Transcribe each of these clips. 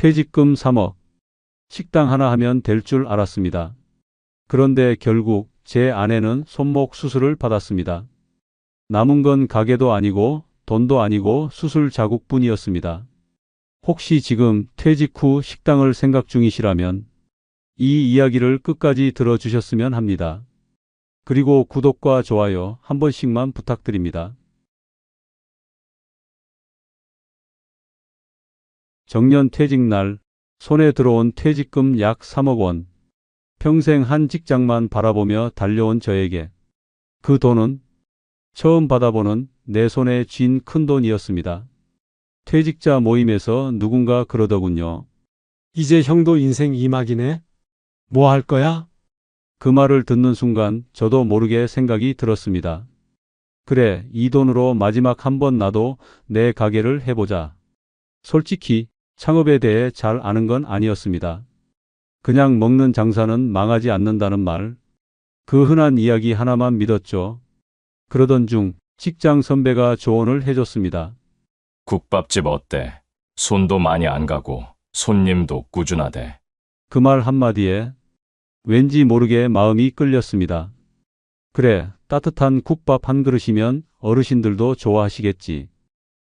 퇴직금 3억. 식당 하나 하면 될 줄 알았습니다. 그런데 결국 제 아내는 손목 수술을 받았습니다. 남은 건 가게도 아니고 돈도 아니고 수술 자국뿐이었습니다. 혹시 지금 퇴직 후 식당을 생각 중이시라면 이 이야기를 끝까지 들어주셨으면 합니다. 그리고 구독과 좋아요 한 번씩만 부탁드립니다. 정년 퇴직날 손에 들어온 퇴직금 약 3억 원. 평생 한 직장만 바라보며 달려온 저에게 그 돈은 처음 받아보는 내 손에 쥔 큰 돈이었습니다. 퇴직자 모임에서 누군가 그러더군요. 이제 형도 인생 2막이네. 뭐 할 거야? 그 말을 듣는 순간 저도 모르게 생각이 들었습니다. 그래, 이 돈으로 마지막 한 번 나도 내 가게를 해보자. 솔직히 창업에 대해 잘 아는 건 아니었습니다. 그냥 먹는 장사는 망하지 않는다는 말. 그 흔한 이야기 하나만 믿었죠. 그러던 중 직장 선배가 조언을 해줬습니다. 국밥집 어때? 손도 많이 안 가고 손님도 꾸준하대. 그 말 한마디에 왠지 모르게 마음이 끌렸습니다. 그래, 따뜻한 국밥 한 그릇이면 어르신들도 좋아하시겠지.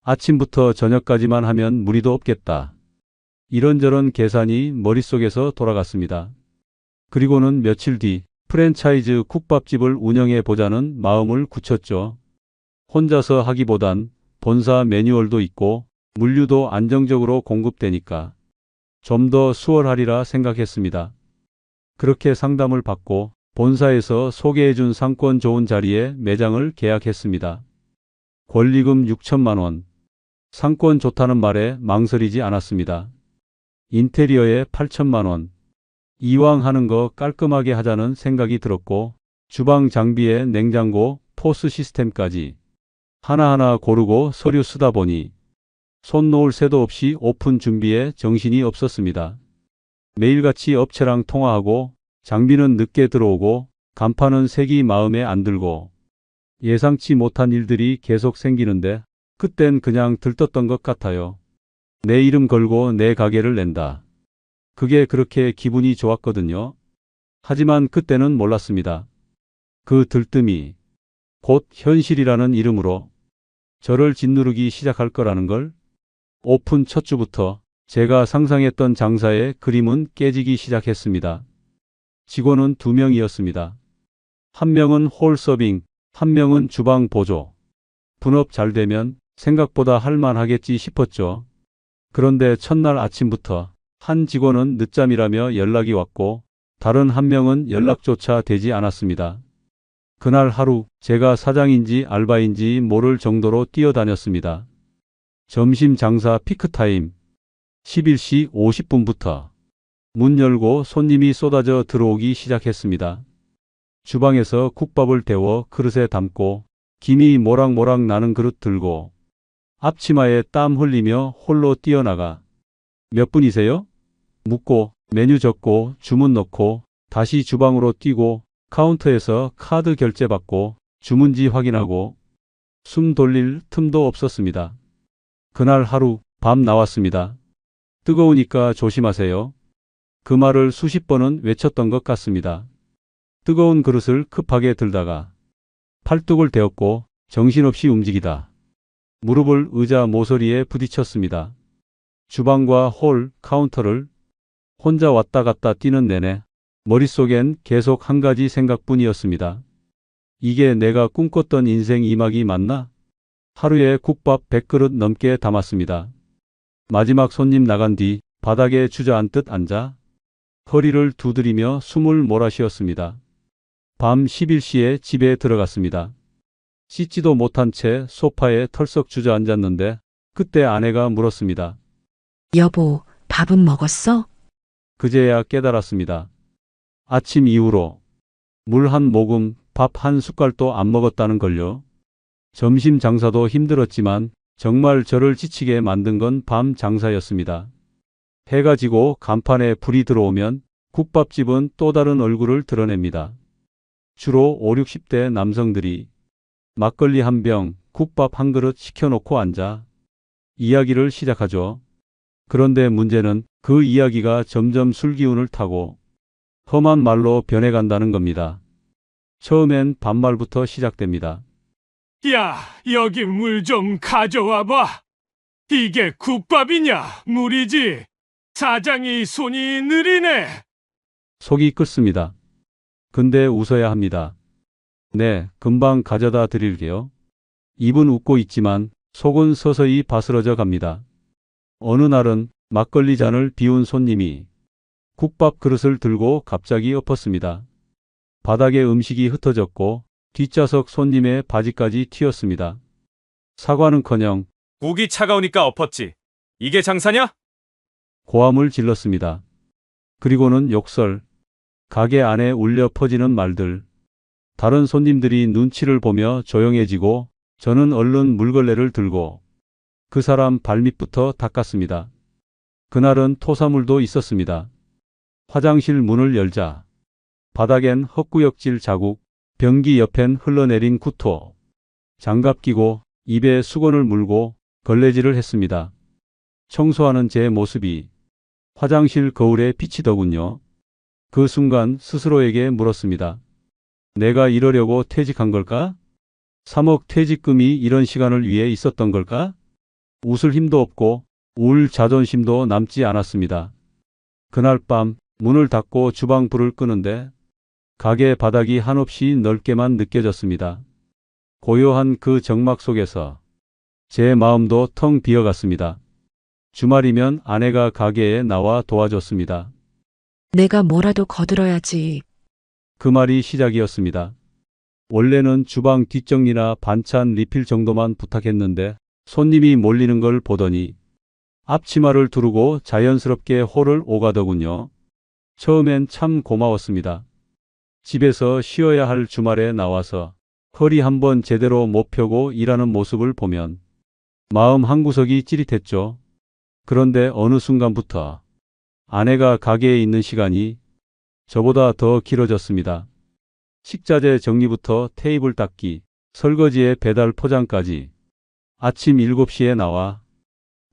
아침부터 저녁까지만 하면 무리도 없겠다. 이런저런 계산이 머릿속에서 돌아갔습니다. 그리고는 며칠 뒤 프랜차이즈 국밥집을 운영해 보자는 마음을 굳혔죠. 혼자서 하기보단 본사 매뉴얼도 있고 물류도 안정적으로 공급되니까 좀 더 수월하리라 생각했습니다. 그렇게 상담을 받고 본사에서 소개해준 상권 좋은 자리에 매장을 계약했습니다. 권리금 6천만 원. 상권 좋다는 말에 망설이지 않았습니다. 인테리어에 8천만 원. 이왕 하는 거 깔끔하게 하자는 생각이 들었고 주방 장비에 냉장고, 포스 시스템까지 하나하나 고르고 서류 쓰다 보니 손 놓을 새도 없이 오픈 준비에 정신이 없었습니다. 매일같이 업체랑 통화하고 장비는 늦게 들어오고 간판은 색이 마음에 안 들고 예상치 못한 일들이 계속 생기는데 그땐 그냥 들떴던 것 같아요. 내 이름 걸고 내 가게를 낸다. 그게 그렇게 기분이 좋았거든요. 하지만 그때는 몰랐습니다. 그 들뜸이 곧 현실이라는 이름으로 저를 짓누르기 시작할 거라는 걸. 오픈 첫 주부터 제가 상상했던 장사의 그림은 깨지기 시작했습니다. 직원은 2명이었습니다. 한 명은 홀 서빙, 한 명은 주방 보조. 분업 잘 되면 생각보다 할만하겠지 싶었죠. 그런데 첫날 아침부터 한 직원은 늦잠이라며 연락이 왔고 다른 한 명은 연락조차 되지 않았습니다. 그날 하루 제가 사장인지 알바인지 모를 정도로 뛰어다녔습니다. 점심 장사 피크타임 11시 50분부터 문 열고 손님이 쏟아져 들어오기 시작했습니다. 주방에서 국밥을 데워 그릇에 담고 김이 모락모락 나는 그릇 들고 앞치마에 땀 흘리며 홀로 뛰어나가 몇 분이세요? 묻고 메뉴 적고 주문 넣고 다시 주방으로 뛰고 카운터에서 카드 결제 받고 주문지 확인하고 숨 돌릴 틈도 없었습니다. 그날 하루 밤 나왔습니다. 뜨거우니까 조심하세요. 그 말을 수십 번은 외쳤던 것 같습니다. 뜨거운 그릇을 급하게 들다가 팔뚝을 대었고 정신없이 움직이다 무릎을 의자 모서리에 부딪혔습니다. 주방과 홀, 카운터를 혼자 왔다 갔다 뛰는 내내 머릿속엔 계속 한 가지 생각뿐이었습니다. 이게 내가 꿈꿨던 인생 2막이 맞나? 하루에 국밥 100그릇 넘게 담았습니다. 마지막 손님 나간 뒤 바닥에 주저앉듯 앉아 허리를 두드리며 숨을 몰아쉬었습니다. 밤 11시에 집에 들어갔습니다. 씻지도 못한 채 소파에 털썩 주저앉았는데 그때 아내가 물었습니다. 여보, 밥은 먹었어? 그제야 깨달았습니다. 아침 이후로 물 한 모금, 밥 한 숟갈도 안 먹었다는 걸요. 점심 장사도 힘들었지만 정말 저를 지치게 만든 건 밤 장사였습니다. 해가 지고 간판에 불이 들어오면 국밥집은 또 다른 얼굴을 드러냅니다. 주로 5, 60대 남성들이 막걸리 한 병, 국밥 한 그릇 시켜놓고 앉아 이야기를 시작하죠. 그런데 문제는 그 이야기가 점점 술기운을 타고 험한 말로 변해간다는 겁니다. 처음엔 반말부터 시작됩니다. 야, 여기 물 좀 가져와 봐. 이게 국밥이냐? 물이지. 사장이 손이 느리네. 속이 끓습니다. 근데 웃어야 합니다. 네, 금방 가져다 드릴게요. 입은 웃고 있지만 속은 서서히 바스러져 갑니다. 어느 날은 막걸리 잔을 비운 손님이 국밥 그릇을 들고 갑자기 엎었습니다. 바닥에 음식이 흩어졌고 뒷좌석 손님의 바지까지 튀었습니다. 사과는커녕 국이 차가우니까 엎었지. 이게 장사냐? 고함을 질렀습니다. 그리고는 욕설, 가게 안에 울려 퍼지는 말들, 다른 손님들이 눈치를 보며 조용해지고 저는 얼른 물걸레를 들고 그 사람 발밑부터 닦았습니다. 그날은 토사물도 있었습니다. 화장실 문을 열자 바닥엔 헛구역질 자국, 변기 옆엔 흘러내린 구토, 장갑 끼고 입에 수건을 물고 걸레질을 했습니다. 청소하는 제 모습이 화장실 거울에 비치더군요. 그 순간 스스로에게 물었습니다. 내가 이러려고 퇴직한 걸까? 3억 퇴직금이 이런 시간을 위해 있었던 걸까? 웃을 힘도 없고 울 자존심도 남지 않았습니다. 그날 밤 문을 닫고 주방 불을 끄는데 가게 바닥이 한없이 넓게만 느껴졌습니다. 고요한 그 정막 속에서 제 마음도 텅 비어갔습니다. 주말이면 아내가 가게에 나와 도와줬습니다. 내가 뭐라도 거들어야지. 그 말이 시작이었습니다. 원래는 주방 뒷정리나 반찬 리필 정도만 부탁했는데 손님이 몰리는 걸 보더니 앞치마를 두르고 자연스럽게 홀을 오가더군요. 처음엔 참 고마웠습니다. 집에서 쉬어야 할 주말에 나와서 허리 한번 제대로 못 펴고 일하는 모습을 보면 마음 한구석이 찌릿했죠. 그런데 어느 순간부터 아내가 가게에 있는 시간이 저보다 더 길어졌습니다. 식자재 정리부터 테이블 닦기, 설거지에 배달 포장까지 아침 7시에 나와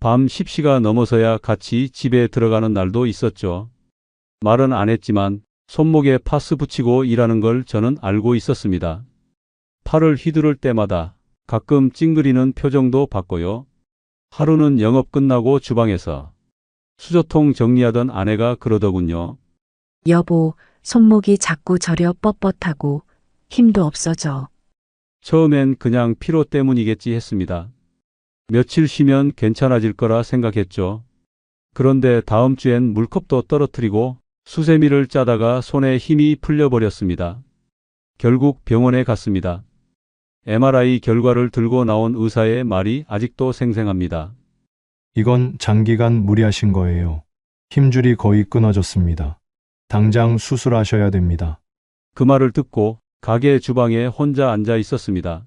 밤 10시가 넘어서야 같이 집에 들어가는 날도 있었죠. 말은 안 했지만 손목에 파스 붙이고 일하는 걸 저는 알고 있었습니다. 팔을 휘두를 때마다 가끔 찡그리는 표정도 봤고요. 하루는 영업 끝나고 주방에서 수저통 정리하던 아내가 그러더군요. 여보, 손목이 자꾸 저려 뻣뻣하고 힘도 없어져. 처음엔 그냥 피로 때문이겠지 했습니다. 며칠 쉬면 괜찮아질 거라 생각했죠. 그런데 다음 주엔 물컵도 떨어뜨리고 수세미를 짜다가 손에 힘이 풀려버렸습니다. 결국 병원에 갔습니다. MRI 결과를 들고 나온 의사의 말이 아직도 생생합니다. 이건 장기간 무리하신 거예요. 힘줄이 거의 끊어졌습니다. 당장 수술하셔야 됩니다. 그 말을 듣고 가게 주방에 혼자 앉아 있었습니다.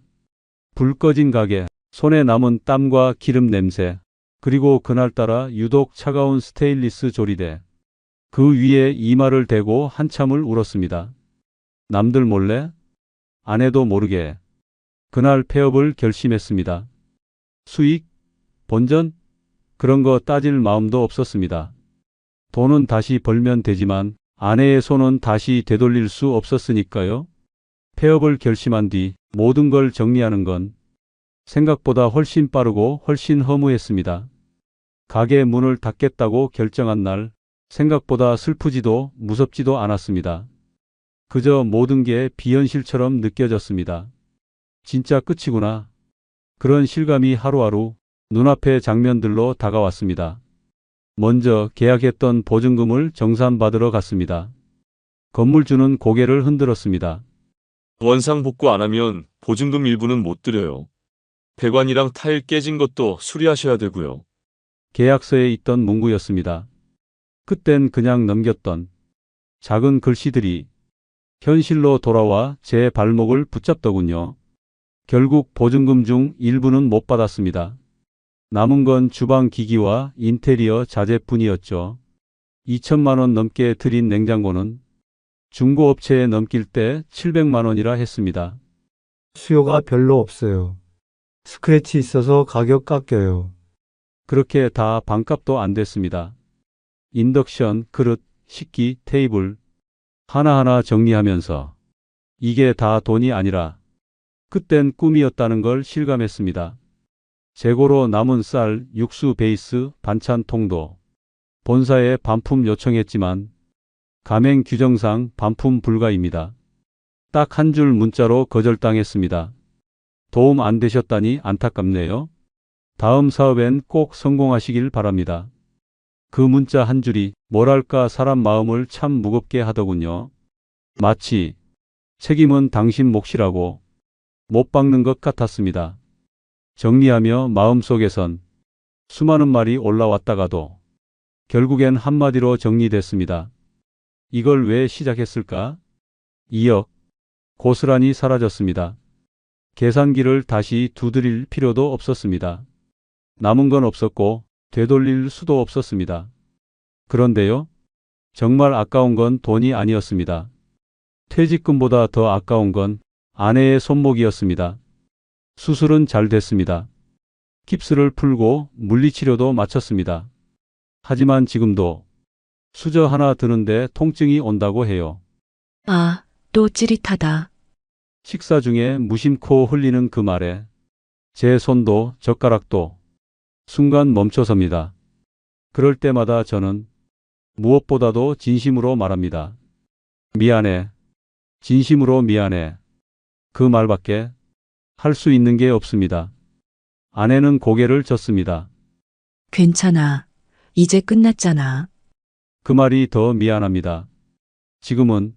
불 꺼진 가게, 손에 남은 땀과 기름 냄새, 그리고 그날따라 유독 차가운 스테인리스 조리대. 그 위에 이마를 대고 한참을 울었습니다. 남들 몰래? 아내도 모르게. 그날 폐업을 결심했습니다. 수익? 본전? 그런 거 따질 마음도 없었습니다. 돈은 다시 벌면 되지만 아내의 손은 다시 되돌릴 수 없었으니까요. 폐업을 결심한 뒤 모든 걸 정리하는 건 생각보다 훨씬 빠르고 훨씬 허무했습니다. 가게 문을 닫겠다고 결정한 날 생각보다 슬프지도 무섭지도 않았습니다. 그저 모든 게 비현실처럼 느껴졌습니다. 진짜 끝이구나. 그런 실감이 하루하루 눈앞의 장면들로 다가왔습니다. 먼저 계약했던 보증금을 정산받으러 갔습니다. 건물주는 고개를 흔들었습니다. 원상복구 안 하면 보증금 일부는 못 드려요. 배관이랑 타일 깨진 것도 수리하셔야 되고요. 계약서에 있던 문구였습니다. 그땐 그냥 넘겼던 작은 글씨들이 현실로 돌아와 제 발목을 붙잡더군요. 결국 보증금 중 일부는 못 받았습니다. 남은 건 주방 기기와 인테리어 자재뿐이었죠. 2천만 원 넘게 들인 냉장고는 중고업체에 넘길 때 700만 원이라 했습니다. 수요가 별로 없어요. 스크래치 있어서 가격 깎여요. 그렇게 다 반값도 안 됐습니다. 인덕션, 그릇, 식기, 테이블 하나하나 정리하면서 이게 다 돈이 아니라 그땐 꿈이었다는 걸 실감했습니다. 재고로 남은 쌀, 육수 베이스, 반찬 통도 본사에 반품 요청했지만 가맹 규정상 반품 불가입니다. 딱 한 줄 문자로 거절당했습니다. 도움 안 되셨다니 안타깝네요. 다음 사업엔 꼭 성공하시길 바랍니다. 그 문자 한 줄이 뭐랄까 사람 마음을 참 무겁게 하더군요. 마치 책임은 당신 몫이라고 못 박는 것 같았습니다. 정리하며 마음속에선 수많은 말이 올라왔다가도 결국엔 한마디로 정리됐습니다. 이걸 왜 시작했을까? 2억. 고스란히 사라졌습니다. 계산기를 다시 두드릴 필요도 없었습니다. 남은 건 없었고 되돌릴 수도 없었습니다. 그런데요, 정말 아까운 건 돈이 아니었습니다. 퇴직금보다 더 아까운 건 아내의 손목이었습니다. 수술은 잘 됐습니다. 깁스를 풀고 물리치료도 마쳤습니다. 하지만 지금도 수저 하나 드는데 통증이 온다고 해요. 아, 또 찌릿하다. 식사 중에 무심코 흘리는 그 말에 제 손도 젓가락도 순간 멈춰섭니다. 그럴 때마다 저는 무엇보다도 진심으로 말합니다. 미안해. 진심으로 미안해. 그 말밖에 할 수 있는 게 없습니다. 아내는 고개를 젓습니다. 괜찮아. 이제 끝났잖아. 그 말이 더 미안합니다. 지금은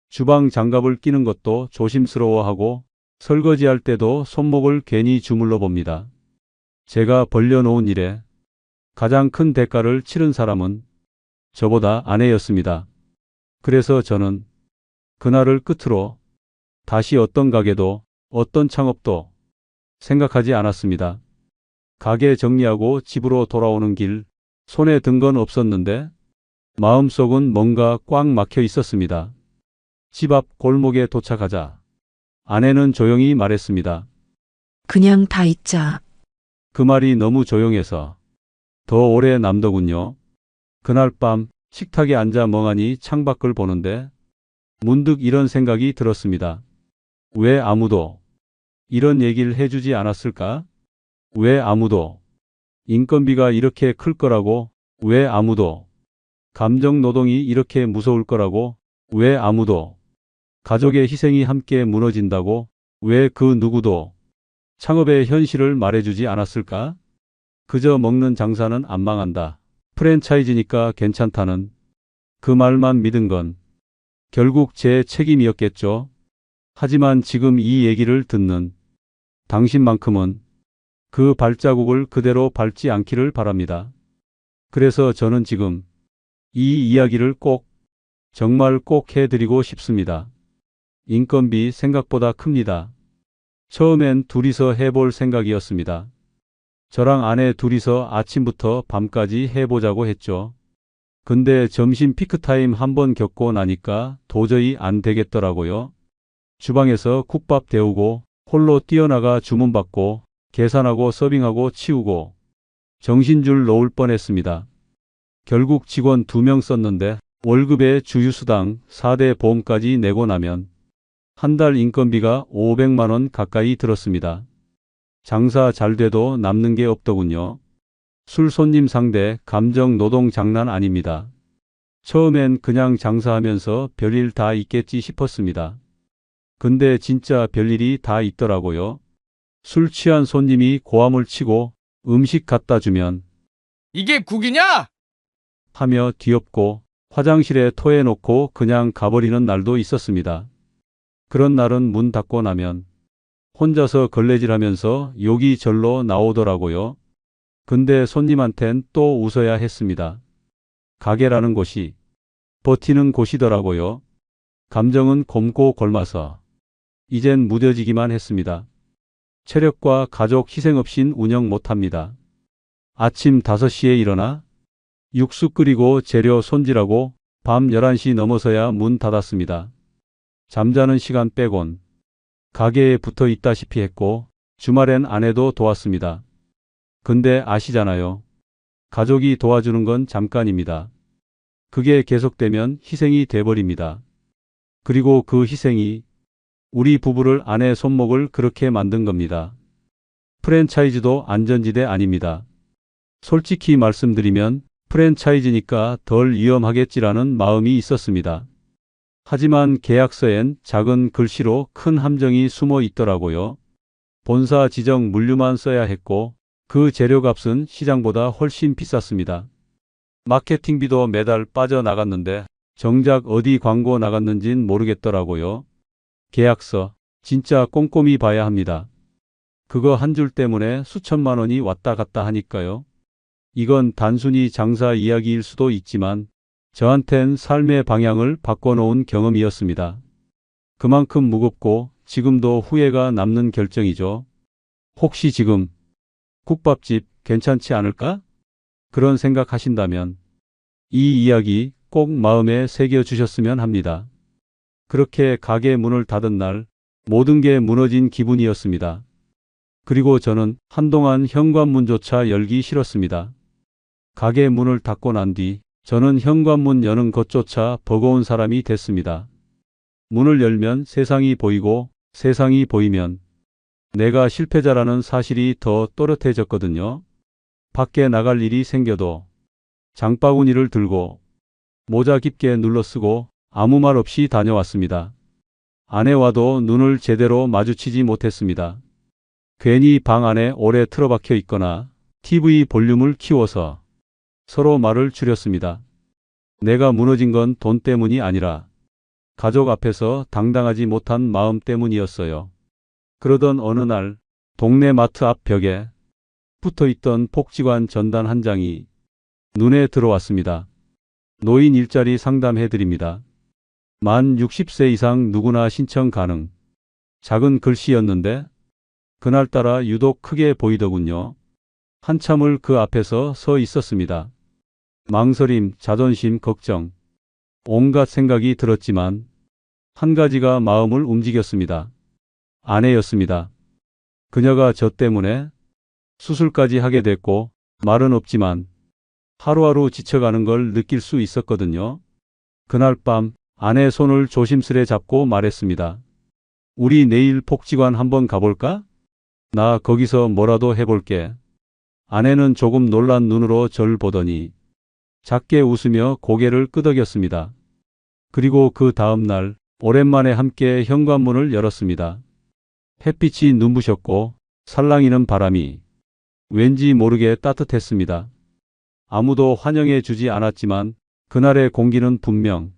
주방 장갑을 끼는 것도 조심스러워하고 설거지할 때도 손목을 괜히 주물러 봅니다. 제가 벌려놓은 일에 가장 큰 대가를 치른 사람은 저보다 아내였습니다. 그래서 저는 그날을 끝으로 다시 어떤 가게도 어떤 창업도 생각하지 않았습니다. 가게 정리하고 집으로 돌아오는 길 손에 든 건 없었는데 마음속은 뭔가 꽉 막혀 있었습니다. 집 앞 골목에 도착하자 아내는 조용히 말했습니다. 그냥 다 잊자. 그 말이 너무 조용해서 더 오래 남더군요. 그날 밤 식탁에 앉아 멍하니 창밖을 보는데 문득 이런 생각이 들었습니다. 왜 아무도 이런 얘기를 해주지 않았을까? 왜 아무도 인건비가 이렇게 클 거라고? 왜 아무도 감정 노동이 이렇게 무서울 거라고? 왜 아무도 가족의 희생이 함께 무너진다고? 왜 그 누구도 창업의 현실을 말해주지 않았을까? 그저 먹는 장사는 안 망한다. 프랜차이즈니까 괜찮다는 그 말만 믿은 건 결국 제 책임이었겠죠. 하지만 지금 이 얘기를 듣는 당신만큼은 그 발자국을 그대로 밟지 않기를 바랍니다. 그래서 저는 지금 이 이야기를 꼭, 정말 꼭 해드리고 싶습니다. 인건비 생각보다 큽니다. 처음엔 둘이서 해볼 생각이었습니다. 저랑 아내 둘이서 아침부터 밤까지 해보자고 했죠. 근데 점심 피크타임 한번 겪고 나니까 도저히 안 되겠더라고요. 주방에서 국밥 데우고 홀로 뛰어나가 주문받고 계산하고 서빙하고 치우고 정신줄 놓을 뻔했습니다. 결국 직원 2명 썼는데 월급에 주유수당 4대 보험까지 내고 나면 한 달 인건비가 500만 원 가까이 들었습니다. 장사 잘 돼도 남는 게 없더군요. 술 손님 상대 감정 노동 장난 아닙니다. 처음엔 그냥 장사하면서 별일 다 있겠지 싶었습니다. 근데 진짜 별일이 다 있더라고요. 술 취한 손님이 고함을 치고 음식 갖다 주면 이게 국이냐? 하며 뒤엎고 화장실에 토해놓고 그냥 가버리는 날도 있었습니다. 그런 날은 문 닫고 나면 혼자서 걸레질하면서 욕이 절로 나오더라고요. 근데 손님한텐 또 웃어야 했습니다. 가게라는 곳이 버티는 곳이더라고요. 감정은 곰고 골마서 이젠 무뎌지기만 했습니다. 체력과 가족 희생 없인 운영 못합니다. 아침 5시에 일어나 육수 끓이고 재료 손질하고 밤 11시 넘어서야 문 닫았습니다. 잠자는 시간 빼곤 가게에 붙어 있다시피 했고 주말엔 아내도 도왔습니다. 근데 아시잖아요. 가족이 도와주는 건 잠깐입니다. 그게 계속되면 희생이 돼버립니다. 그리고 그 희생이 우리 부부를 아내 손목을 그렇게 만든 겁니다. 프랜차이즈도 안전지대 아닙니다. 솔직히 말씀드리면 프랜차이즈니까 덜 위험하겠지라는 마음이 있었습니다. 하지만 계약서엔 작은 글씨로 큰 함정이 숨어 있더라고요. 본사 지정 물류만 써야 했고 그 재료값은 시장보다 훨씬 비쌌습니다. 마케팅비도 매달 빠져나갔는데 정작 어디 광고 나갔는진 모르겠더라고요. 계약서 진짜 꼼꼼히 봐야 합니다. 그거 한 줄 때문에 수천만 원이 왔다 갔다 하니까요. 이건 단순히 장사 이야기일 수도 있지만 저한텐 삶의 방향을 바꿔놓은 경험이었습니다. 그만큼 무겁고 지금도 후회가 남는 결정이죠. 혹시 지금 국밥집 괜찮지 않을까? 그런 생각하신다면 이 이야기 꼭 마음에 새겨주셨으면 합니다. 그렇게 가게 문을 닫은 날 모든 게 무너진 기분이었습니다. 그리고 저는 한동안 현관문조차 열기 싫었습니다. 가게 문을 닫고 난 뒤 저는 현관문 여는 것조차 버거운 사람이 됐습니다. 문을 열면 세상이 보이고 세상이 보이면 내가 실패자라는 사실이 더 또렷해졌거든요. 밖에 나갈 일이 생겨도 장바구니를 들고 모자 깊게 눌러쓰고 아무 말 없이 다녀왔습니다. 아내와도 눈을 제대로 마주치지 못했습니다. 괜히 방 안에 오래 틀어박혀 있거나 TV 볼륨을 키워서 서로 말을 줄였습니다. 내가 무너진 건 돈 때문이 아니라 가족 앞에서 당당하지 못한 마음 때문이었어요. 그러던 어느 날 동네 마트 앞 벽에 붙어있던 복지관 전단 한 장이 눈에 들어왔습니다. 노인 일자리 상담해드립니다. 만 60세 이상 누구나 신청 가능. 작은 글씨였는데 그날따라 유독 크게 보이더군요. 한참을 그 앞에서 서 있었습니다. 망설임, 자존심, 걱정, 온갖 생각이 들었지만 한 가지가 마음을 움직였습니다. 아내였습니다. 그녀가 저 때문에 수술까지 하게 됐고 말은 없지만 하루하루 지쳐가는 걸 느낄 수 있었거든요. 그날 밤 아내 손을 조심스레 잡고 말했습니다. 우리 내일 복지관 한번 가볼까? 나 거기서 뭐라도 해볼게. 아내는 조금 놀란 눈으로 절 보더니 작게 웃으며 고개를 끄덕였습니다. 그리고 그 다음 날 오랜만에 함께 현관문을 열었습니다. 햇빛이 눈부셨고 살랑이는 바람이 왠지 모르게 따뜻했습니다. 아무도 환영해 주지 않았지만 그날의 공기는 분명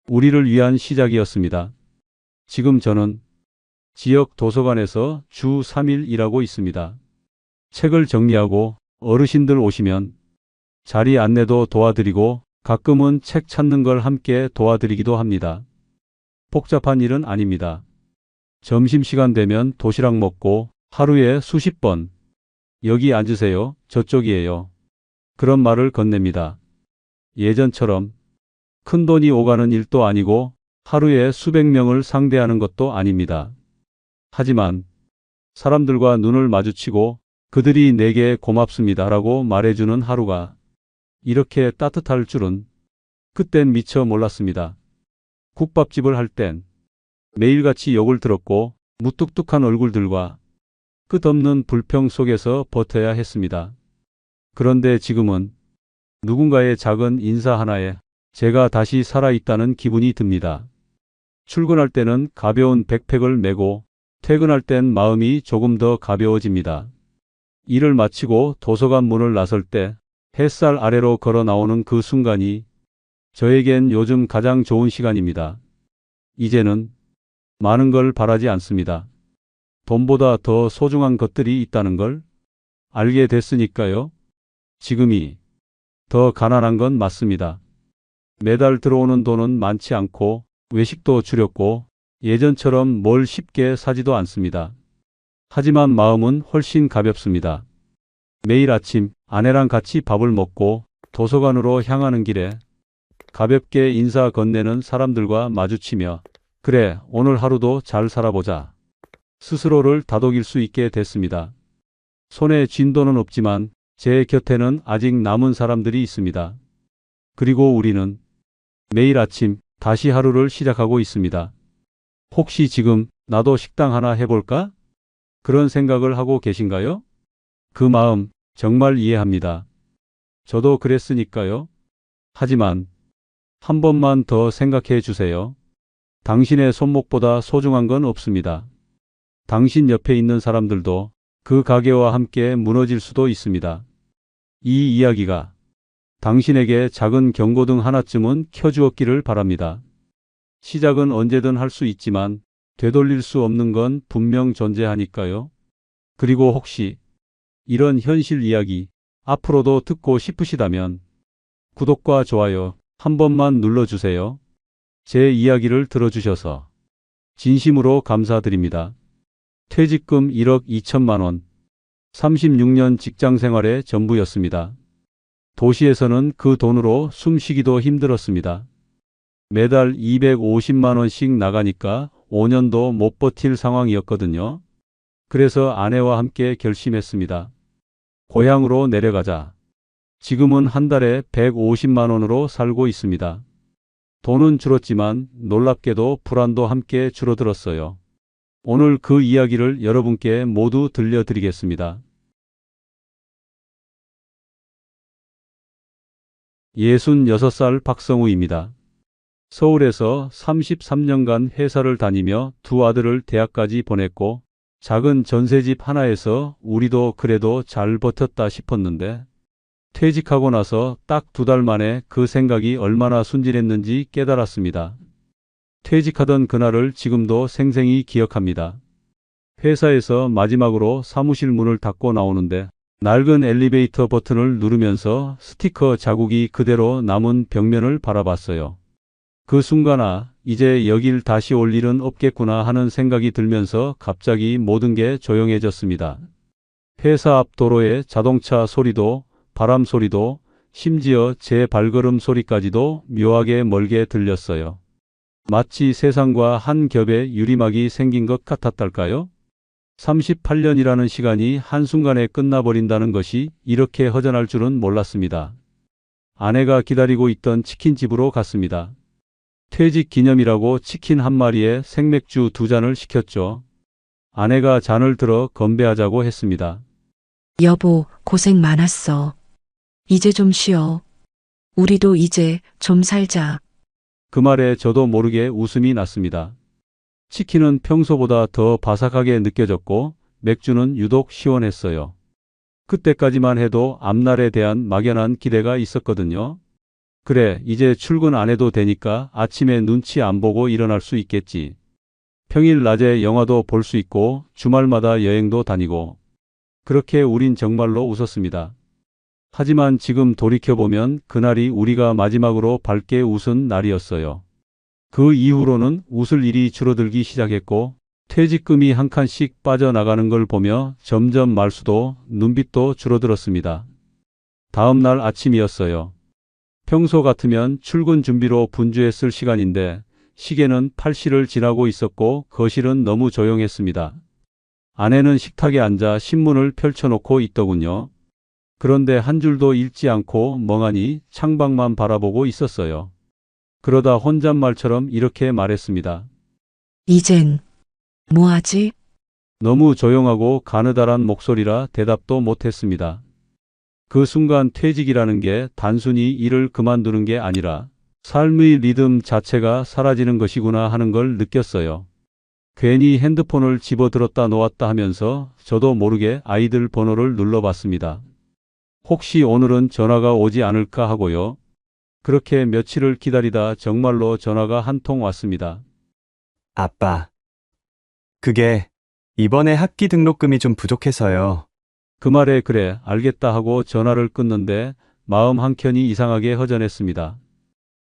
우리를 위한 시작이었습니다. 지금 저는 지역 도서관에서 주 3일 일하고 있습니다. 책을 정리하고 어르신들 오시면 자리 안내도 도와드리고 가끔은 책 찾는 걸 함께 도와드리기도 합니다. 복잡한 일은 아닙니다. 점심시간 되면 도시락 먹고 하루에 수십 번 여기 앉으세요. 저쪽이에요. 그런 말을 건넵니다. 예전처럼 큰돈이 오가는 일도 아니고 하루에 수백 명을 상대하는 것도 아닙니다. 하지만 사람들과 눈을 마주치고 그들이 내게 고맙습니다라고 말해주는 하루가 이렇게 따뜻할 줄은 그땐 미처 몰랐습니다. 국밥집을 할 땐 매일같이 욕을 들었고 무뚝뚝한 얼굴들과 끝없는 불평 속에서 버텨야 했습니다. 그런데 지금은 누군가의 작은 인사 하나에 제가 다시 살아있다는 기분이 듭니다. 출근할 때는 가벼운 백팩을 메고 퇴근할 땐 마음이 조금 더 가벼워집니다. 일을 마치고 도서관 문을 나설 때 햇살 아래로 걸어 나오는 그 순간이 저에겐 요즘 가장 좋은 시간입니다. 이제는 많은 걸 바라지 않습니다. 돈보다 더 소중한 것들이 있다는 걸 알게 됐으니까요. 지금이 더 가난한 건 맞습니다. 매달 들어오는 돈은 많지 않고 외식도 줄였고 예전처럼 뭘 쉽게 사지도 않습니다. 하지만 마음은 훨씬 가볍습니다. 매일 아침 아내랑 같이 밥을 먹고 도서관으로 향하는 길에 가볍게 인사 건네는 사람들과 마주치며 그래, 오늘 하루도 잘 살아보자. 스스로를 다독일 수 있게 됐습니다. 손에 쥔 돈은 없지만 제 곁에는 아직 남은 사람들이 있습니다. 그리고 우리는 매일 아침 다시 하루를 시작하고 있습니다. 혹시 지금 나도 식당 하나 해볼까? 그런 생각을 하고 계신가요? 그 마음 정말 이해합니다. 저도 그랬으니까요. 하지만 한 번만 더 생각해 주세요. 당신의 손목보다 소중한 건 없습니다. 당신 옆에 있는 사람들도 그 가게와 함께 무너질 수도 있습니다. 이 이야기가 당신에게 작은 경고등 하나쯤은 켜주었기를 바랍니다. 시작은 언제든 할 수 있지만 되돌릴 수 없는 건 분명 존재하니까요. 그리고 혹시 이런 현실 이야기 앞으로도 듣고 싶으시다면 구독과 좋아요 한 번만 눌러주세요. 제 이야기를 들어주셔서 진심으로 감사드립니다. 퇴직금 1억 2천만 원, 36년 직장 생활의 전부였습니다. 도시에서는 그 돈으로 숨쉬기도 힘들었습니다. 매달 250만 원씩 나가니까 5년도 못 버틸 상황이었거든요. 그래서 아내와 함께 결심했습니다. 고향으로 내려가자. 지금은 한 달에 150만 원으로 살고 있습니다. 돈은 줄었지만 놀랍게도 불안도 함께 줄어들었어요. 오늘 그 이야기를 여러분께 모두 들려드리겠습니다. 66살 박성우입니다. 서울에서 33년간 회사를 다니며 두 아들을 대학까지 보냈고 작은 전셋집 하나에서 우리도 그래도 잘 버텼다 싶었는데 퇴직하고 나서 딱 2달 만에 그 생각이 얼마나 순진했는지 깨달았습니다. 퇴직하던 그날을 지금도 생생히 기억합니다. 회사에서 마지막으로 사무실 문을 닫고 나오는데 낡은 엘리베이터 버튼을 누르면서 스티커 자국이 그대로 남은 벽면을 바라봤어요. 그 순간 이제 여길 다시 올 일은 없겠구나 하는 생각이 들면서 갑자기 모든 게 조용해졌습니다. 회사 앞 도로의 자동차 소리도 바람 소리도 심지어 제 발걸음 소리까지도 묘하게 멀게 들렸어요. 마치 세상과 한 겹의 유리막이 생긴 것 같았달까요? 38년이라는 시간이 한순간에 끝나버린다는 것이 이렇게 허전할 줄은 몰랐습니다. 아내가 기다리고 있던 치킨집으로 갔습니다. 퇴직 기념이라고 치킨 한 마리에 생맥주 2잔을 시켰죠. 아내가 잔을 들어 건배하자고 했습니다. 여보, 고생 많았어. 이제 좀 쉬어. 우리도 이제 좀 살자. 그 말에 저도 모르게 웃음이 났습니다. 치킨은 평소보다 더 바삭하게 느껴졌고 맥주는 유독 시원했어요. 그때까지만 해도 앞날에 대한 막연한 기대가 있었거든요. 그래, 이제 출근 안 해도 되니까 아침에 눈치 안 보고 일어날 수 있겠지. 평일 낮에 영화도 볼 수 있고 주말마다 여행도 다니고. 그렇게 우린 정말로 웃었습니다. 하지만 지금 돌이켜보면 그날이 우리가 마지막으로 밝게 웃은 날이었어요. 그 이후로는 웃을 일이 줄어들기 시작했고 퇴직금이 한 칸씩 빠져나가는 걸 보며 점점 말수도 눈빛도 줄어들었습니다. 다음 날 아침이었어요. 평소 같으면 출근 준비로 분주했을 시간인데 시계는 8시를 지나고 있었고 거실은 너무 조용했습니다. 아내는 식탁에 앉아 신문을 펼쳐놓고 있더군요. 그런데 한 줄도 읽지 않고 멍하니 창밖만 바라보고 있었어요. 그러다 혼잣말처럼 이렇게 말했습니다. 이젠 뭐하지? 너무 조용하고 가느다란 목소리라 대답도 못했습니다. 그 순간 퇴직이라는 게 단순히 일을 그만두는 게 아니라 삶의 리듬 자체가 사라지는 것이구나 하는 걸 느꼈어요. 괜히 핸드폰을 집어들었다 놓았다 하면서 저도 모르게 아이들 번호를 눌러봤습니다. 혹시 오늘은 전화가 오지 않을까 하고요. 그렇게 며칠을 기다리다 정말로 전화가 한 통 왔습니다. 아빠, 그게 이번에 학기 등록금이 좀 부족해서요. 그 말에 그래, 알겠다 하고 전화를 끊는데 마음 한켠이 이상하게 허전했습니다.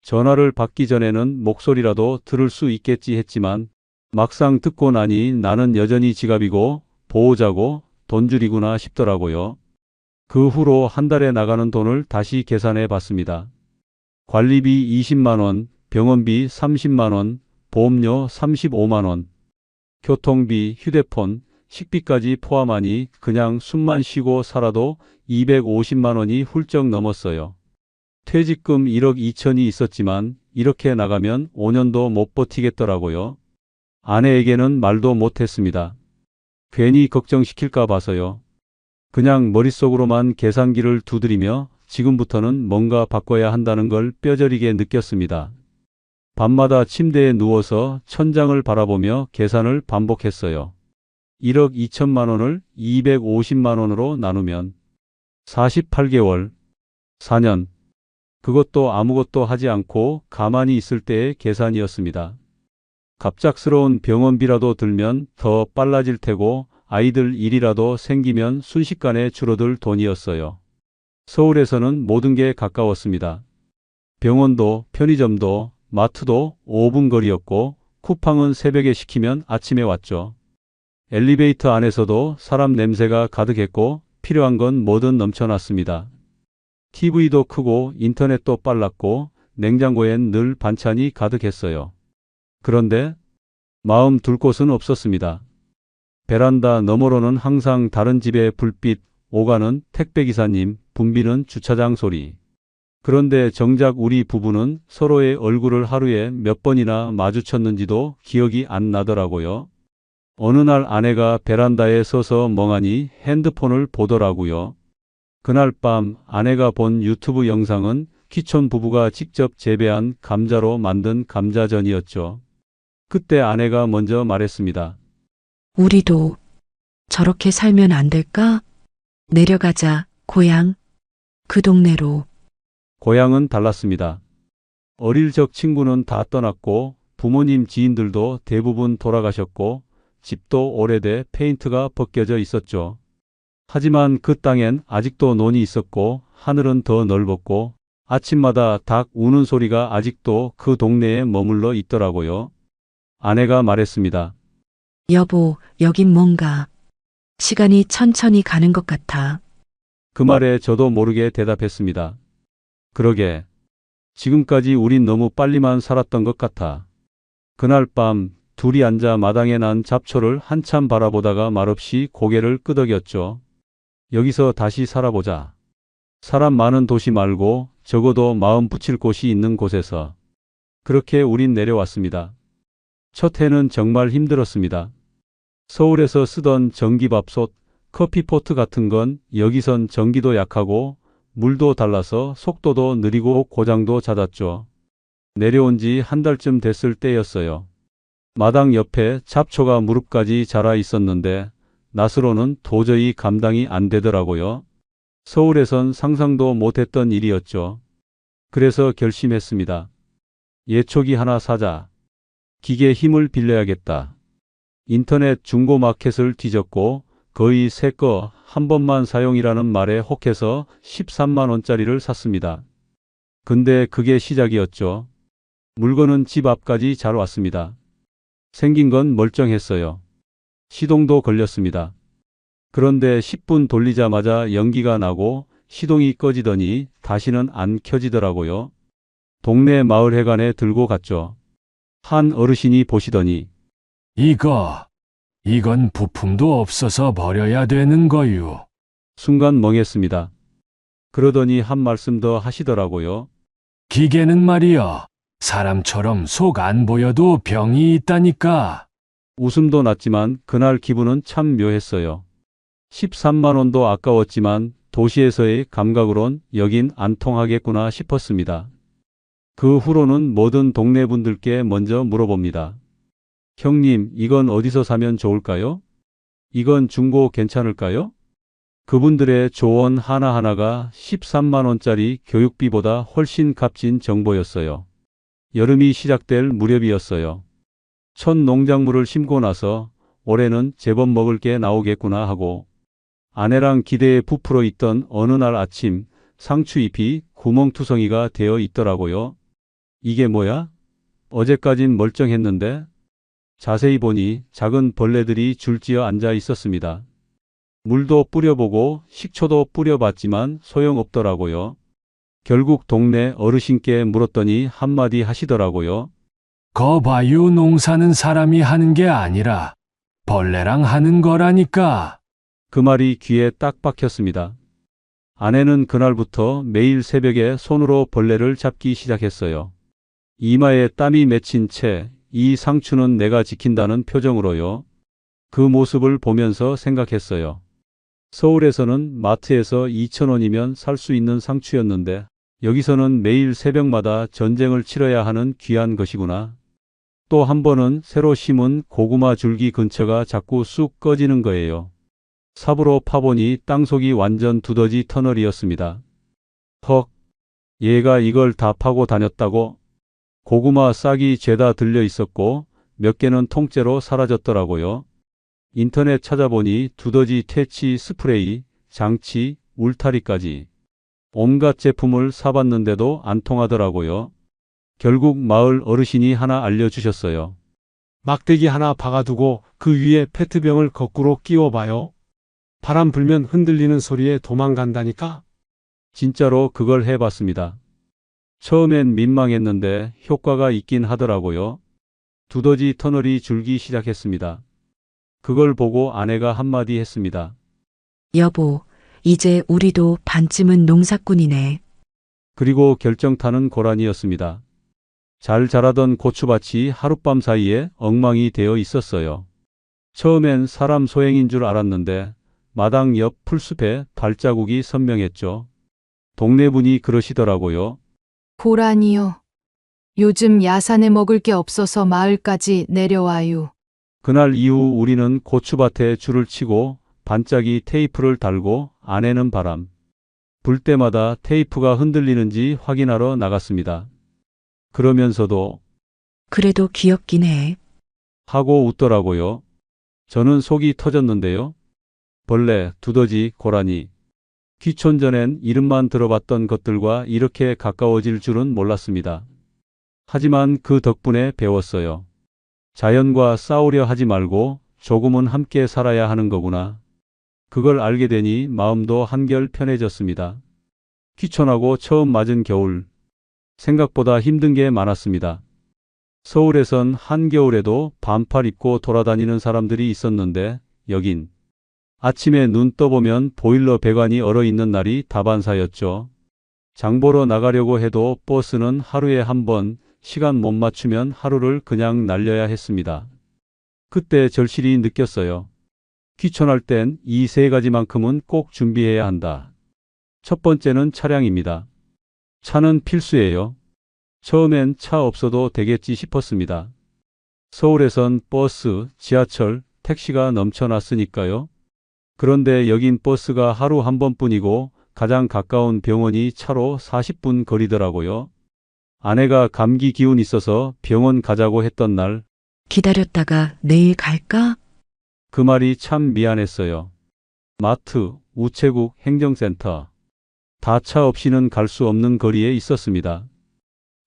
전화를 받기 전에는 목소리라도 들을 수 있겠지 했지만 막상 듣고 나니 나는 여전히 지갑이고 보호자고 돈줄이구나 싶더라고요. 그 후로 한 달에 나가는 돈을 다시 계산해 봤습니다. 관리비 20만 원, 병원비 30만 원, 보험료 35만 원, 교통비, 휴대폰, 식비까지 포함하니 그냥 숨만 쉬고 살아도 250만 원이 훌쩍 넘었어요. 퇴직금 1억 2천이 있었지만 이렇게 나가면 5년도 못 버티겠더라고요. 아내에게는 말도 못했습니다. 괜히 걱정시킬까 봐서요. 그냥 머릿속으로만 계산기를 두드리며 지금부터는 뭔가 바꿔야 한다는 걸 뼈저리게 느꼈습니다. 밤마다 침대에 누워서 천장을 바라보며 계산을 반복했어요. 1억 2천만 원을 250만 원으로 나누면 48개월, 4년. 그것도 아무것도 하지 않고 가만히 있을 때의 계산이었습니다. 갑작스러운 병원비라도 들면 더 빨라질 테고 아이들 일이라도 생기면 순식간에 줄어들 돈이었어요. 서울에서는 모든 게 가까웠습니다. 병원도 편의점도 마트도 5분 거리였고 쿠팡은 새벽에 시키면 아침에 왔죠. 엘리베이터 안에서도 사람 냄새가 가득했고 필요한 건 뭐든 넘쳐났습니다. TV도 크고 인터넷도 빨랐고 냉장고엔 늘 반찬이 가득했어요. 그런데 마음 둘 곳은 없었습니다. 베란다 너머로는 항상 다른 집의 불빛, 오가는 택배기사님, 붐비는 주차장 소리. 그런데 정작 우리 부부는 서로의 얼굴을 하루에 몇 번이나 마주쳤는지도 기억이 안 나더라고요. 어느 날 아내가 베란다에 서서 멍하니 핸드폰을 보더라고요. 그날 밤 아내가 본 유튜브 영상은 키촌 부부가 직접 재배한 감자로 만든 감자전이었죠. 그때 아내가 먼저 말했습니다. 우리도 저렇게 살면 안 될까? 내려가자, 고향. 그 동네로. 고향은 달랐습니다. 어릴 적 친구는 다 떠났고 부모님 지인들도 대부분 돌아가셨고 집도 오래돼 페인트가 벗겨져 있었죠. 하지만 그 땅엔 아직도 논이 있었고 하늘은 더 넓었고 아침마다 닭 우는 소리가 아직도 그 동네에 머물러 있더라고요. 아내가 말했습니다. 여보, 여긴 뭔가 시간이 천천히 가는 것 같아. 그 말에 저도 모르게 대답했습니다. 그러게. 지금까지 우린 너무 빨리만 살았던 것 같아. 그날 밤 둘이 앉아 마당에 난 잡초를 한참 바라보다가 말없이 고개를 끄덕였죠. 여기서 다시 살아보자. 사람 많은 도시 말고 적어도 마음 붙일 곳이 있는 곳에서. 그렇게 우린 내려왔습니다. 첫 해는 정말 힘들었습니다. 서울에서 쓰던 전기밥솥, 커피포트 같은 건 여기선 전기도 약하고 물도 달라서 속도도 느리고 고장도 잦았죠. 내려온 지 한 달쯤 됐을 때였어요. 마당 옆에 잡초가 무릎까지 자라 있었는데 낫으로는 도저히 감당이 안 되더라고요. 서울에선 상상도 못했던 일이었죠. 그래서 결심했습니다. 예초기 하나 사자. 기계 힘을 빌려야겠다. 인터넷 중고 마켓을 뒤졌고 거의 새 거 한 번만 사용이라는 말에 혹해서 13만 원짜리를 샀습니다. 근데 그게 시작이었죠. 물건은 집 앞까지 잘 왔습니다. 생긴 건 멀쩡했어요. 시동도 걸렸습니다. 그런데 10분 돌리자마자 연기가 나고 시동이 꺼지더니 다시는 안 켜지더라고요. 동네 마을회관에 들고 갔죠. 한 어르신이 보시더니 이건 부품도 없어서 버려야 되는 거유. 순간 멍했습니다. 그러더니 한 말씀 더 하시더라고요. 기계는 말이여. 사람처럼 속 안 보여도 병이 있다니까. 웃음도 났지만 그날 기분은 참 묘했어요. 13만 원도 아까웠지만 도시에서의 감각으론 여긴 안 통하겠구나 싶었습니다. 그 후로는 모든 동네 분들께 먼저 물어봅니다. 형님, 이건 어디서 사면 좋을까요? 이건 중고 괜찮을까요? 그분들의 조언 하나하나가 13만 원짜리 교육비보다 훨씬 값진 정보였어요. 여름이 시작될 무렵이었어요. 첫 농작물을 심고 나서 올해는 제법 먹을 게 나오겠구나 하고 아내랑 기대에 부풀어 있던 어느 날 아침 상추잎이 구멍투성이가 되어 있더라고요. 이게 뭐야? 어제까진 멀쩡했는데 자세히 보니 작은 벌레들이 줄지어 앉아 있었습니다. 물도 뿌려보고 식초도 뿌려봤지만 소용없더라고요. 결국 동네 어르신께 물었더니 한마디 하시더라고요. 거 봐요, 농사는 사람이 하는 게 아니라 벌레랑 하는 거라니까. 그 말이 귀에 딱 박혔습니다. 아내는 그날부터 매일 새벽에 손으로 벌레를 잡기 시작했어요. 이마에 땀이 맺힌 채 이 상추는 내가 지킨다는 표정으로요. 그 모습을 보면서 생각했어요. 서울에서는 마트에서 2,000원이면 살 수 있는 상추였는데 여기서는 매일 새벽마다 전쟁을 치러야 하는 귀한 것이구나. 또 한 번은 새로 심은 고구마 줄기 근처가 자꾸 쑥 꺼지는 거예요. 삽으로 파보니 땅속이 완전 두더지 터널이었습니다. 헉, 얘가 이걸 다 파고 다녔다고? 고구마 싹이 죄다 들려 있었고 몇 개는 통째로 사라졌더라고요. 인터넷 찾아보니 두더지 퇴치 스프레이, 장치, 울타리까지 온갖 제품을 사봤는데도 안 통하더라고요. 결국 마을 어르신이 하나 알려주셨어요. 막대기 하나 박아두고 그 위에 페트병을 거꾸로 끼워봐요. 바람 불면 흔들리는 소리에 도망간다니까? 진짜로 그걸 해봤습니다. 처음엔 민망했는데 효과가 있긴 하더라고요. 두더지 터널이 줄기 시작했습니다. 그걸 보고 아내가 한마디 했습니다. 여보, 이제 우리도 반쯤은 농사꾼이네. 그리고 결정타는 고란이었습니다. 잘 자라던 고추밭이 하룻밤 사이에 엉망이 되어 있었어요. 처음엔 사람 소행인 줄 알았는데 마당 옆 풀숲에 발자국이 선명했죠. 동네 분이 그러시더라고요. 고란이요. 요즘 야산에 먹을 게 없어서 마을까지 내려와요. 그날 이후 우리는 고추밭에 줄을 치고 반짝이 테이프를 달고 아내는 바람 불 때마다 테이프가 흔들리는지 확인하러 나갔습니다. 그러면서도 그래도 귀엽긴 해. 하고 웃더라고요. 저는 속이 터졌는데요. 벌레, 두더지, 고라니. 귀촌 전엔 이름만 들어봤던 것들과 이렇게 가까워질 줄은 몰랐습니다. 하지만 그 덕분에 배웠어요. 자연과 싸우려 하지 말고 조금은 함께 살아야 하는 거구나. 그걸 알게 되니 마음도 한결 편해졌습니다. 귀촌하고 처음 맞은 겨울. 생각보다 힘든 게 많았습니다. 서울에선 한겨울에도 반팔 입고 돌아다니는 사람들이 있었는데 여긴 아침에 눈 떠보면 보일러 배관이 얼어있는 날이 다반사였죠. 장보러 나가려고 해도 버스는 하루에 한 번, 시간 못 맞추면 하루를 그냥 날려야 했습니다. 그때 절실히 느꼈어요. 귀촌할 땐 이 세 가지만큼은 꼭 준비해야 한다. 첫 번째는 차량입니다. 차는 필수예요. 처음엔 차 없어도 되겠지 싶었습니다. 서울에선 버스, 지하철, 택시가 넘쳐났으니까요. 그런데 여긴 버스가 하루 한 번뿐이고 가장 가까운 병원이 차로 40분 거리더라고요. 아내가 감기 기운 있어서 병원 가자고 했던 날, 기다렸다가 내일 갈까? 그 말이 참 미안했어요. 마트, 우체국, 행정센터. 다 차 없이는 갈 수 없는 거리에 있었습니다.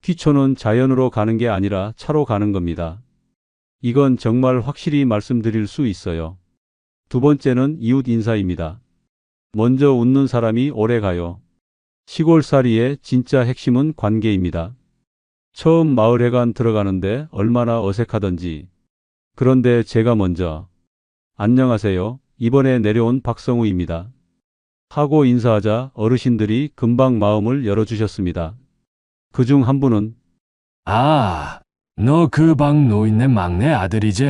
귀촌은 자연으로 가는 게 아니라 차로 가는 겁니다. 이건 정말 확실히 말씀드릴 수 있어요. 두 번째는 이웃 인사입니다. 먼저 웃는 사람이 오래 가요. 시골살이의 진짜 핵심은 관계입니다. 처음 마을회관 들어가는데 얼마나 어색하던지. 그런데 제가 먼저 안녕하세요. 이번에 내려온 박성우입니다. 하고 인사하자 어르신들이 금방 마음을 열어주셨습니다. 그중 한 분은 아, 너 그 방 노인네 막내 아들이지?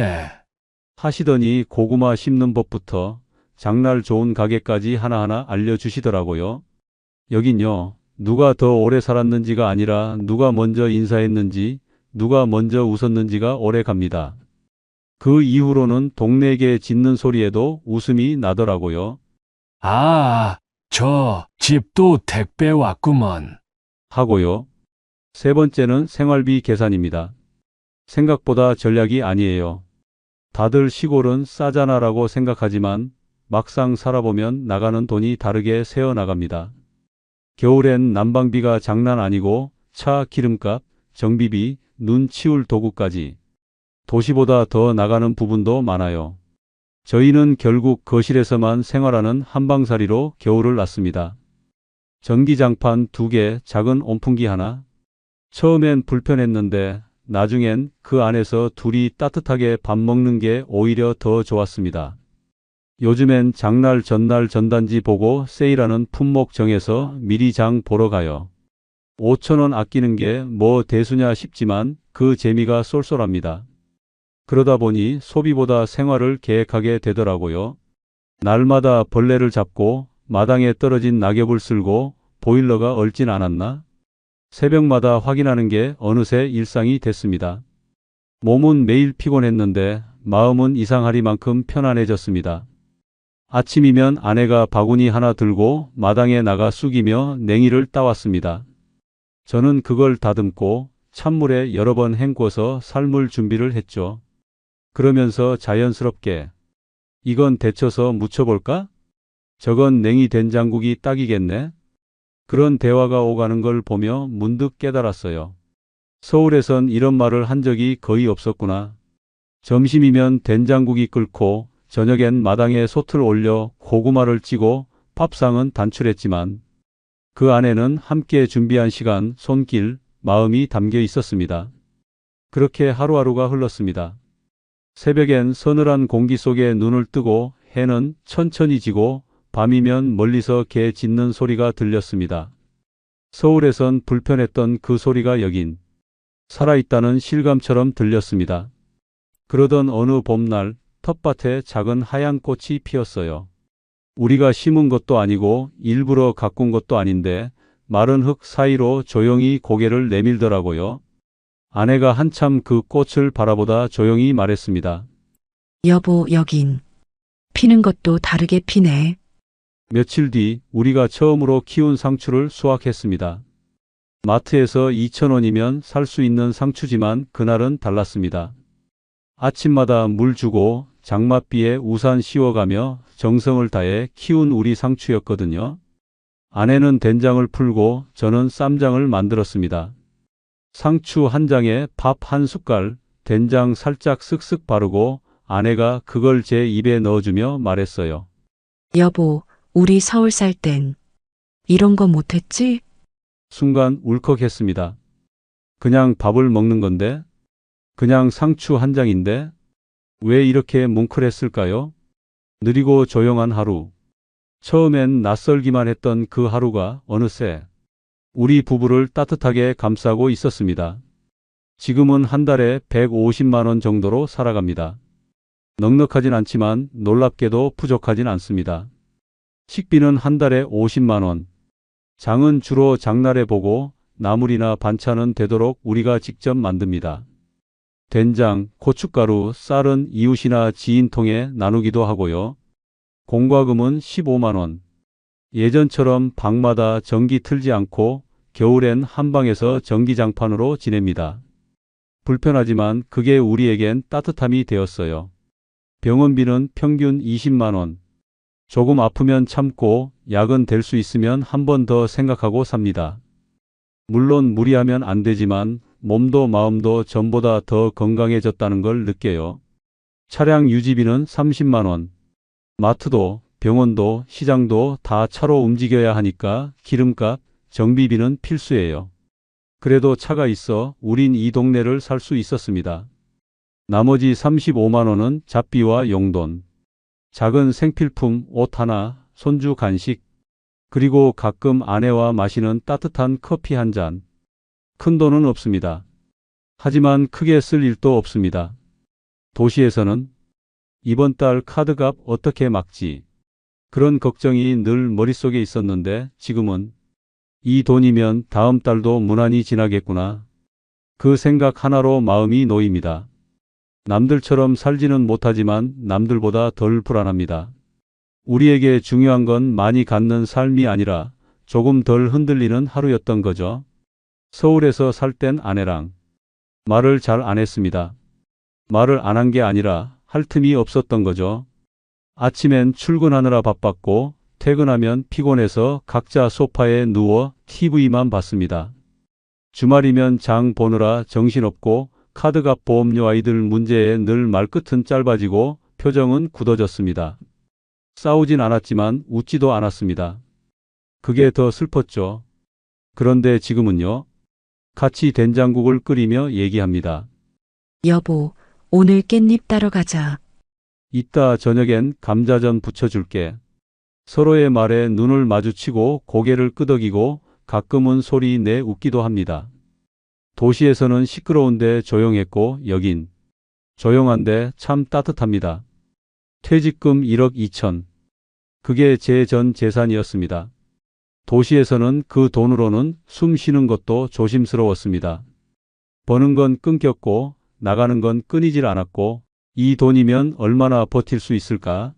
하시더니 고구마 심는 법부터 장날 좋은 가게까지 하나하나 알려주시더라고요. 여긴요, 누가 더 오래 살았는지가 아니라 누가 먼저 인사했는지, 누가 먼저 웃었는지가 오래 갑니다. 그 이후로는 동네에 짖는 소리에도 웃음이 나더라고요. 아, 저 집도 택배 왔구먼. 하고요. 세 번째는 생활비 계산입니다. 생각보다 전략이 아니에요. 다들 시골은 싸잖아라고 생각하지만 막상 살아보면 나가는 돈이 다르게 새어나갑니다. 겨울엔 난방비가 장난 아니고 차 기름값, 정비비, 눈 치울 도구까지 도시보다 더 나가는 부분도 많아요. 저희는 결국 거실에서만 생활하는 한방살이로 겨울을 났습니다. 전기장판 2개, 작은 온풍기 하나. 처음엔 불편했는데 나중엔 그 안에서 둘이 따뜻하게 밥 먹는 게 오히려 더 좋았습니다. 요즘엔 장날 전날 전단지 보고 세일하는 품목 정해서 미리 장 보러 가요. 5,000원 아끼는 게 뭐 대수냐 싶지만 그 재미가 쏠쏠합니다. 그러다 보니 소비보다 생활을 계획하게 되더라고요. 날마다 벌레를 잡고 마당에 떨어진 낙엽을 쓸고 보일러가 얼진 않았나? 새벽마다 확인하는 게 어느새 일상이 됐습니다. 몸은 매일 피곤했는데 마음은 이상하리만큼 편안해졌습니다. 아침이면 아내가 바구니 하나 들고 마당에 나가 쑥이며 냉이를 따왔습니다. 저는 그걸 다듬고 찬물에 여러 번 헹궈서 삶을 준비를 했죠. 그러면서 자연스럽게 이건 데쳐서 무쳐볼까? 저건 냉이 된장국이 딱이겠네? 그런 대화가 오가는 걸 보며 문득 깨달았어요. 서울에선 이런 말을 한 적이 거의 없었구나. 점심이면 된장국이 끓고 저녁엔 마당에 솥을 올려 고구마를 찌고 밥상은 단출했지만 그 안에는 함께 준비한 시간, 손길, 마음이 담겨 있었습니다. 그렇게 하루하루가 흘렀습니다. 새벽엔 서늘한 공기 속에 눈을 뜨고 해는 천천히 지고 밤이면 멀리서 개 짖는 소리가 들렸습니다. 서울에선 불편했던 그 소리가 여긴 살아있다는 실감처럼 들렸습니다. 그러던 어느 봄날 텃밭에 작은 하얀 꽃이 피었어요. 우리가 심은 것도 아니고 일부러 가꾼 것도 아닌데 마른 흙 사이로 조용히 고개를 내밀더라고요. 아내가 한참 그 꽃을 바라보다 조용히 말했습니다. 여보, 여긴 피는 것도 다르게 피네. 며칠 뒤 우리가 처음으로 키운 상추를 수확했습니다. 마트에서 2,000원이면 살 수 있는 상추지만 그날은 달랐습니다. 아침마다 물 주고 장맛비에 우산 씌워가며 정성을 다해 키운 우리 상추였거든요. 아내는 된장을 풀고 저는 쌈장을 만들었습니다. 상추 한 장에 밥 한 숟갈, 된장 살짝 쓱쓱 바르고 아내가 그걸 제 입에 넣어주며 말했어요. 여보, 우리 서울 살 땐 이런 거 못했지? 순간 울컥했습니다. 그냥 밥을 먹는 건데? 그냥 상추 한 장인데? 왜 이렇게 뭉클했을까요? 느리고 조용한 하루. 처음엔 낯설기만 했던 그 하루가 어느새 우리 부부를 따뜻하게 감싸고 있었습니다. 지금은 한 달에 150만 원 정도로 살아갑니다. 넉넉하진 않지만 놀랍게도 부족하진 않습니다. 식비는 한 달에 50만 원. 장은 주로 장날에 보고 나물이나 반찬은 되도록 우리가 직접 만듭니다. 된장, 고춧가루, 쌀은 이웃이나 지인 통해 나누기도 하고요. 공과금은 15만 원. 예전처럼 방마다 전기 틀지 않고 겨울엔 한방에서 전기장판으로 지냅니다. 불편하지만 그게 우리에겐 따뜻함이 되었어요. 병원비는 평균 20만 원. 조금 아프면 참고 약은 될 수 있으면 한 번 더 생각하고 삽니다. 물론 무리하면 안 되지만 몸도 마음도 전보다 더 건강해졌다는 걸 느껴요. 차량 유지비는 30만 원. 마트도 병원도 시장도 다 차로 움직여야 하니까 기름값, 정비비는 필수예요. 그래도 차가 있어 우린 이 동네를 살 수 있었습니다. 나머지 35만 원은 잡비와 용돈. 작은 생필품, 옷 하나, 손주 간식, 그리고 가끔 아내와 마시는 따뜻한 커피 한 잔. 큰 돈은 없습니다. 하지만 크게 쓸 일도 없습니다. 도시에서는 이번 달 카드값 어떻게 막지? 그런 걱정이 늘 머릿속에 있었는데 지금은 이 돈이면 다음 달도 무난히 지나겠구나. 그 생각 하나로 마음이 놓입니다. 남들처럼 살지는 못하지만 남들보다 덜 불안합니다. 우리에게 중요한 건 많이 갖는 삶이 아니라 조금 덜 흔들리는 하루였던 거죠. 서울에서 살 땐 아내랑 말을 잘 안 했습니다. 말을 안 한 게 아니라 할 틈이 없었던 거죠. 아침엔 출근하느라 바빴고 퇴근하면 피곤해서 각자 소파에 누워 TV만 봤습니다. 주말이면 장 보느라 정신없고 카드값 보험료 아이들 문제에 늘 말끝은 짧아지고 표정은 굳어졌습니다. 싸우진 않았지만 웃지도 않았습니다. 그게 더 슬펐죠. 그런데 지금은요. 같이 된장국을 끓이며 얘기합니다. 여보, 오늘 깻잎 따러 가자. 이따 저녁엔 감자전 부쳐줄게. 서로의 말에 눈을 마주치고 고개를 끄덕이고 가끔은 소리 내 웃기도 합니다. 도시에서는 시끄러운데 조용했고 여긴 조용한데 참 따뜻합니다. 퇴직금 1억 2천. 그게 제 전 재산이었습니다. 도시에서는 그 돈으로는 숨 쉬는 것도 조심스러웠습니다. 버는 건 끊겼고 나가는 건 끊이질 않았고 이 돈이면 얼마나 버틸 수 있을까?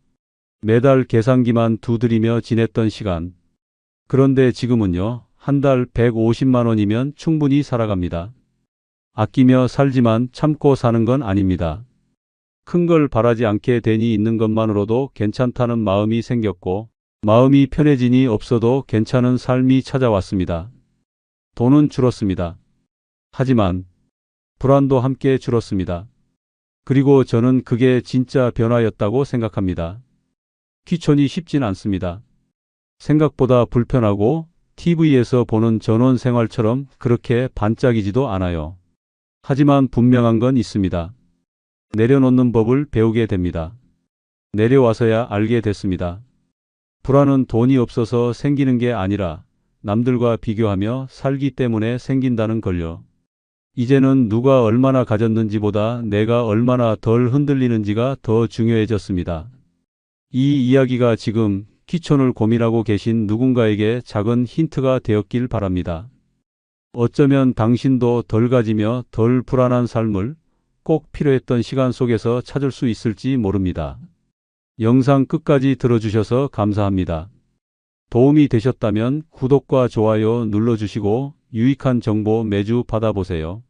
매달 계산기만 두드리며 지냈던 시간. 그런데 지금은요. 한 달 150만 원이면 충분히 살아갑니다. 아끼며 살지만 참고 사는 건 아닙니다. 큰 걸 바라지 않게 되니 있는 것만으로도 괜찮다는 마음이 생겼고 마음이 편해지니 없어도 괜찮은 삶이 찾아왔습니다. 돈은 줄었습니다. 하지만 불안도 함께 줄었습니다. 그리고 저는 그게 진짜 변화였다고 생각합니다. 귀촌이 쉽진 않습니다. 생각보다 불편하고 TV에서 보는 전원 생활처럼 그렇게 반짝이지도 않아요. 하지만 분명한 건 있습니다. 내려놓는 법을 배우게 됩니다. 내려와서야 알게 됐습니다. 불안은 돈이 없어서 생기는 게 아니라 남들과 비교하며 살기 때문에 생긴다는 걸요. 이제는 누가 얼마나 가졌는지보다 내가 얼마나 덜 흔들리는지가 더 중요해졌습니다. 이 이야기가 지금 귀촌을 고민하고 계신 누군가에게 작은 힌트가 되었길 바랍니다. 어쩌면 당신도 덜 가지며 덜 불안한 삶을 꼭 필요했던 시간 속에서 찾을 수 있을지 모릅니다. 영상 끝까지 들어주셔서 감사합니다. 도움이 되셨다면 구독과 좋아요 눌러주시고 유익한 정보 매주 받아보세요.